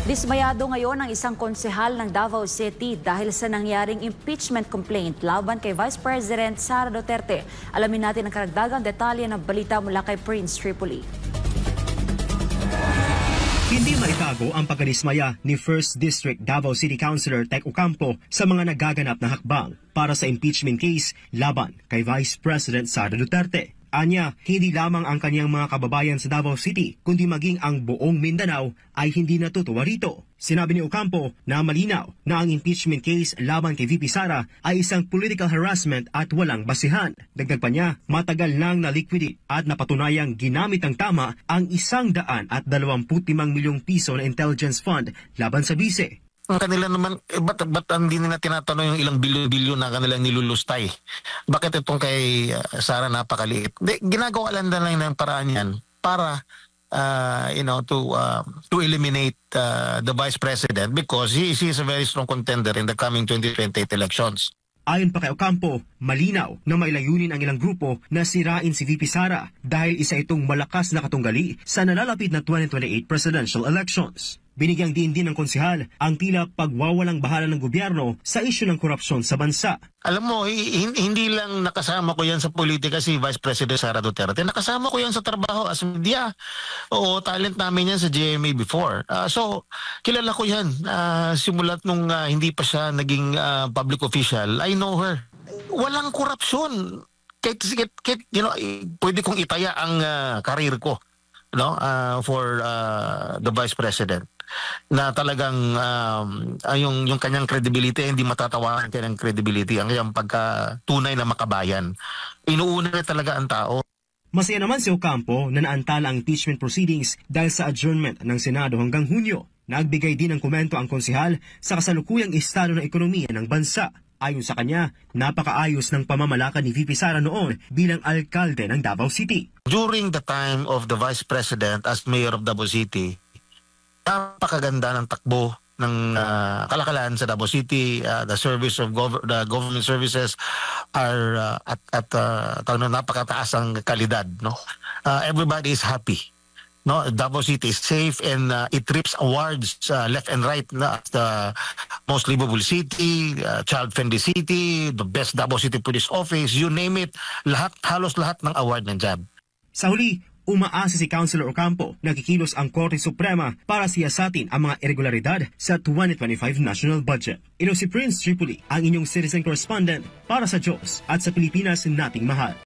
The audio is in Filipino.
Dismayado ngayon ang isang konsehal ng Davao City dahil sa nangyaring impeachment complaint laban kay Vice President Sara Duterte. Alamin natin ang karagdagang detalye ng balita mula kay Prince Tripoli. Hindi maitago ang pagkadismaya ni 1st District Davao City Councilor Tek Ocampo sa mga nagaganap na hakbang para sa impeachment case laban kay Vice President Sara Duterte. Anya, hindi lamang ang kanyang mga kababayan sa Davao City, kundi maging ang buong Mindanao ay hindi natutuwa rito. Sinabi ni Ocampo na malinaw na ang impeachment case laban kay VP Sara ay isang political harassment at walang basihan. Dagdag pa niya, matagal nang na-liquidate at napatunayang ginamit ng tama ang 125 milyong piso na intelligence fund laban sa bise. Ang kanila naman, ba't hindi nila tinatanong yung ilang bilyon-bilyon na kanilang nilulustay? Bakit itong kay Sara napakaliit? Ginagawa lang ng paraan yan para to eliminate the Vice President because he is a very strong contender in the coming 2028 elections. Ayon pa kay Ocampo, malinaw na may layunin ang ilang grupo na sirain si VP Sara dahil isa itong malakas na katunggali sa nalalapit na 2028 presidential elections. Binigyang diin din ng konsehal ang tila pagwawalang bahala ng gobyerno sa isyu ng korupsyon sa bansa. Alam mo, hindi lang nakasama ko yan sa politika si Vice President Sara Duterte. Nakasama ko yan sa trabaho as media. Oo, talent namin yan sa GMA before. So, kilala ko yan. Simulat nung hindi pa siya naging public official, I know her. Walang korupsyon. Pwede kong itaya ang karir ko for the Vice President. Na talagang yung kanyang credibility hindi matatawaran kanyang credibility ang kanyang pagkatunay na makabayan. Inuuna na talaga ang tao. Masaya naman si Ocampo na naantala ang impeachment proceedings dahil sa adjournment ng Senado hanggang Hunyo. Nagbigay din ng komento ang konsehal sa kasalukuyang estado ng ekonomiya ng bansa. Ayon sa kanya, napakaayos ng pamamalakad ni VP Sara noon bilang alkalde ng Davao City. During the time of the Vice President as Mayor of Davao City, napakaganda ng takbo ng kalakalan sa Davao City. The service of the government services are at napakataas ang kalidad. Everybody is happy. Davao City is safe and it reaps awards left and right as the most livable city, child-friendly city, the best Davao City Police Office, you name it. Halos lahat ng award nandiyan. Sa huli, umaasa si Councilor Ocampo na kikilos ang Korte Suprema para siyasatin ang mga irregularidad sa 2025 national budget. Ito si Prince Tripoli, ang inyong citizen correspondent para sa Diyos at sa Pilipinas nating mahal.